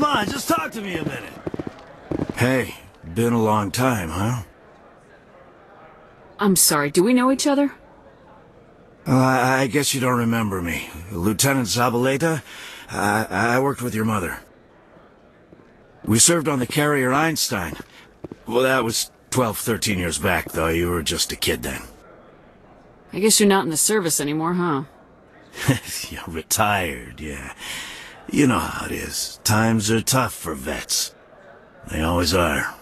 Come on, just talk to me a minute. Hey, been a long time, huh? I'm sorry, do we know each other? I guess you don't remember me. Lieutenant Zabaleta? I worked with your mother. We served on the carrier Einstein. Well, that was 12, 13 years back, though. You were just a kid then. I guess you're not in the service anymore, huh? Yeah, retired, yeah. You know how it is. Times are tough for vets. They always are.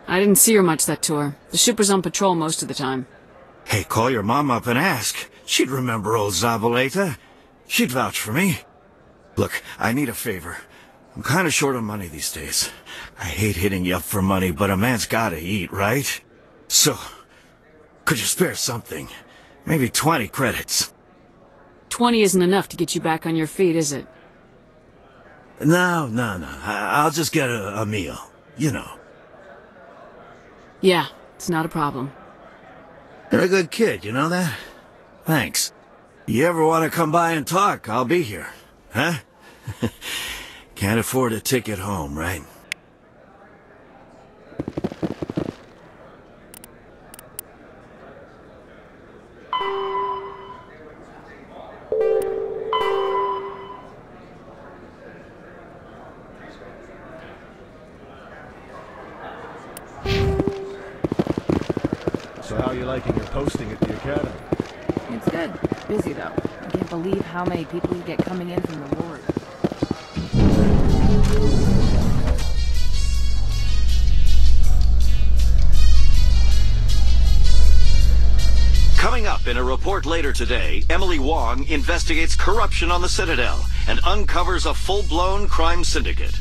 I didn't see her much that tour. The ship was on patrol most of the time. Hey, call your mom up and ask. She'd remember old Zabaleta. She'd vouch for me. Look, I need a favor. I'm kind of short on money these days. I hate hitting you up for money, but a man's gotta eat, right? So, could you spare something? Maybe 20 credits. 20 isn't enough to get you back on your feet, is it? No. I'll just get a meal. You know. Yeah, it's not a problem. You're a good kid, you know that? Thanks. You ever want to come by and talk, I'll be here. Huh? Can't afford a ticket home, right? So how are you liking your posting at the academy? It's good. Busy, though. I can't believe how many people you get coming in from the ward. Coming up in a report later today, Emily Wong investigates corruption on the Citadel and uncovers a full-blown crime syndicate.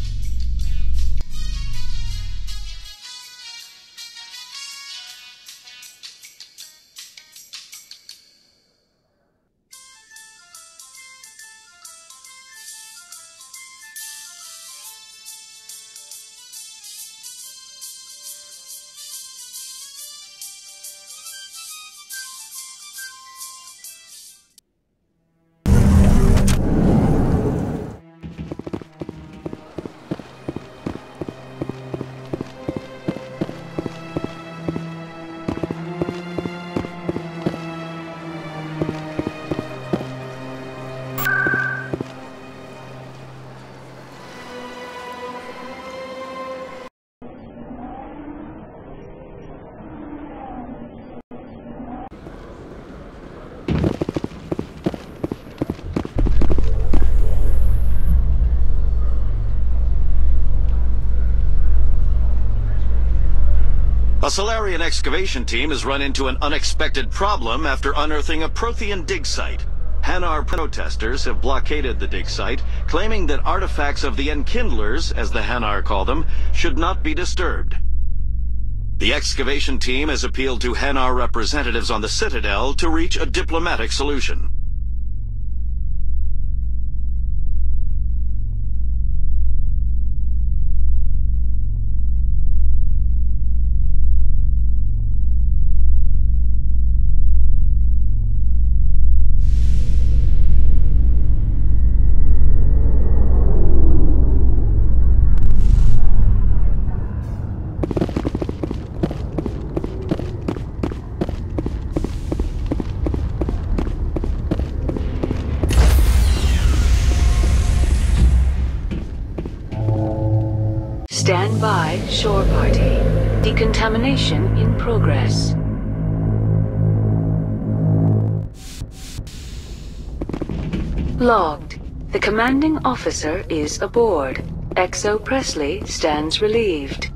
A Solarian excavation team has run into an unexpected problem after unearthing a Prothean dig site. Hanar protesters have blockaded the dig site, claiming that artifacts of the Enkindlers, as the Hanar call them, should not be disturbed. The excavation team has appealed to Hanar representatives on the Citadel to reach a diplomatic solution. Stand by, shore party. Decontamination in progress. Logged. The commanding officer is aboard. XO Presley stands relieved.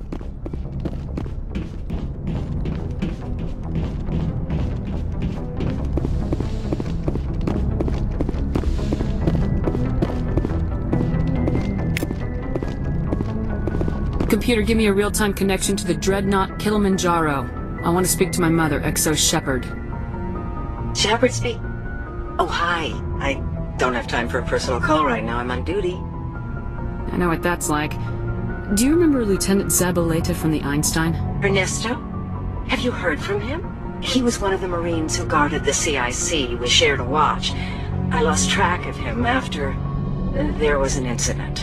Computer, give me a real-time connection to the Dreadnought Kilimanjaro. I want to speak to my mother, XO Shepard. Shepard speak? Oh, hi. I don't have time for a personal call right now. I'm on duty. I know what that's like. Do you remember Lieutenant Zabaleta from the Einstein? Ernesto? Have you heard from him? He was one of the Marines who guarded the CIC. We shared a watch. I lost track of him after... there was an incident.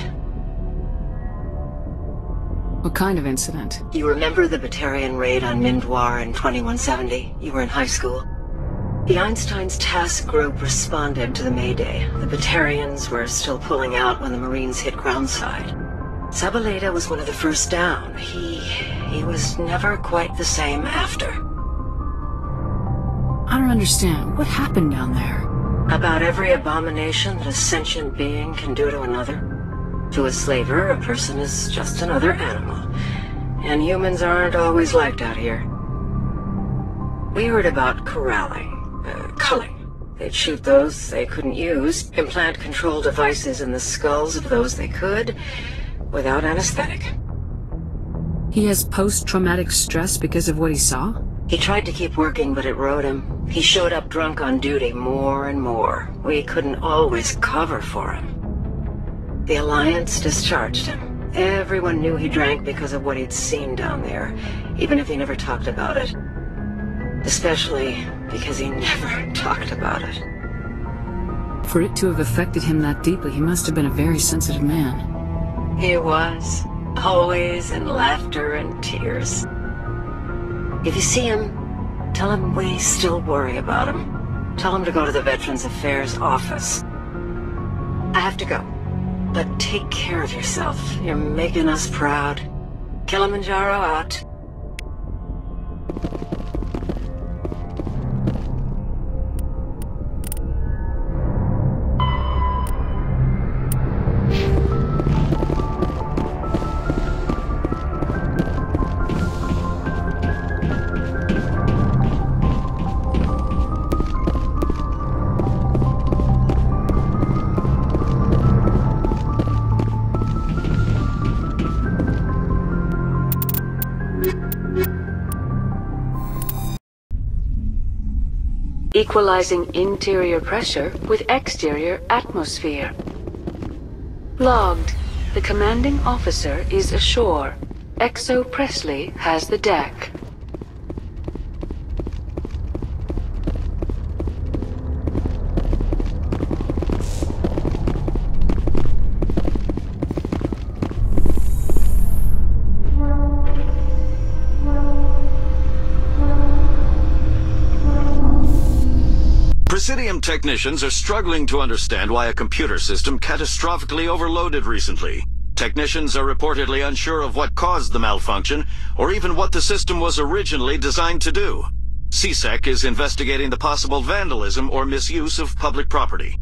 What kind of incident? You remember the Batarian raid on Mindwar in 2170? You were in high school. The Einstein's task group responded to the Mayday. The Batarians were still pulling out when the Marines hit groundside. Zabaleta was one of the first down. He was never quite the same after. I don't understand. What happened down there? About every abomination that a sentient being can do to another. To a slaver, a person is just another animal. And humans aren't always liked out here. We heard about corralling. Culling. They'd shoot those they couldn't use, implant control devices in the skulls of those they could, without anesthetic. He has post-traumatic stress because of what he saw? He tried to keep working, but it rode him. He showed up drunk on duty more and more. We couldn't always cover for him. The Alliance discharged him. Everyone knew he drank because of what he'd seen down there, even if he never talked about it. Especially because he never talked about it. For it to have affected him that deeply, he must have been a very sensitive man. He was. Always in laughter and tears. If you see him, tell him we still worry about him. Tell him to go to the Veterans Affairs office. I have to go. But take care of yourself. You're making us proud. Kilimanjaro out. Equalizing interior pressure with exterior atmosphere. Logged. The commanding officer is ashore. XO Presley has the deck. Presidium technicians are struggling to understand why a computer system catastrophically overloaded recently. Technicians are reportedly unsure of what caused the malfunction, or even what the system was originally designed to do. CSEC is investigating the possible vandalism or misuse of public property.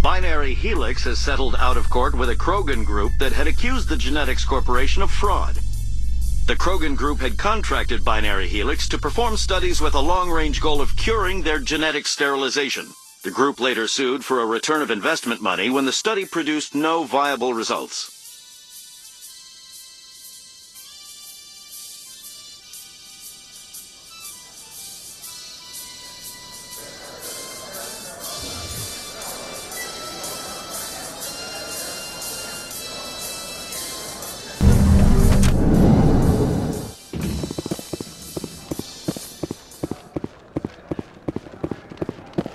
Binary Helix has settled out of court with a Krogan group that had accused the Genetics Corporation of fraud. The Krogan group had contracted Binary Helix to perform studies with a long-range goal of curing their genetic sterilization. The group later sued for a return of investment money when the study produced no viable results.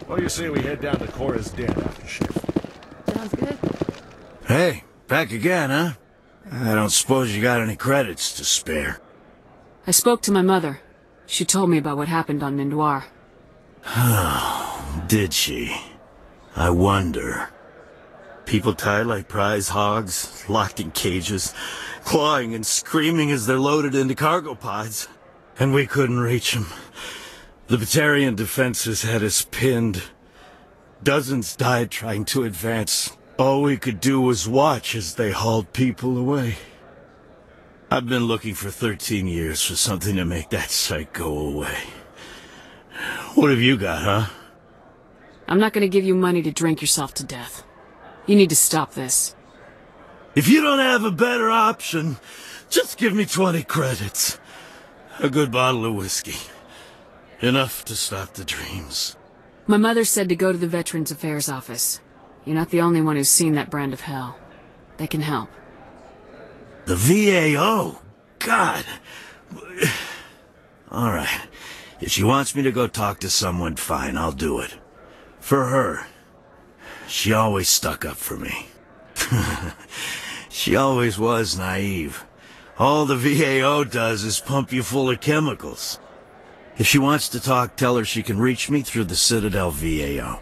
What do you say we head down to Cora's den after shift? Sounds good. Hey, back again, huh? I don't suppose you got any credits to spare. I spoke to my mother. She told me about what happened on Mindoir. Did she? I wonder. People tied like prize hogs, locked in cages, clawing and screaming as they're loaded into cargo pods. And we couldn't reach them. The Batarian defenses had us pinned. Dozens died trying to advance. All we could do was watch as they hauled people away. I've been looking for 13 years for something to make that sight go away. What have you got, huh? I'm not gonna give you money to drink yourself to death. You need to stop this. If you don't have a better option, just give me 20 credits. A good bottle of whiskey. Enough to stop the dreams. My mother said to go to the Veterans Affairs office. You're not the only one who's seen that brand of hell. They can help. The VAO? God. Alright. If she wants me to go talk to someone, fine, I'll do it. For her. She always stuck up for me. She always was naive. All the VAO does is pump you full of chemicals. If she wants to talk, tell her she can reach me through the Citadel VAO.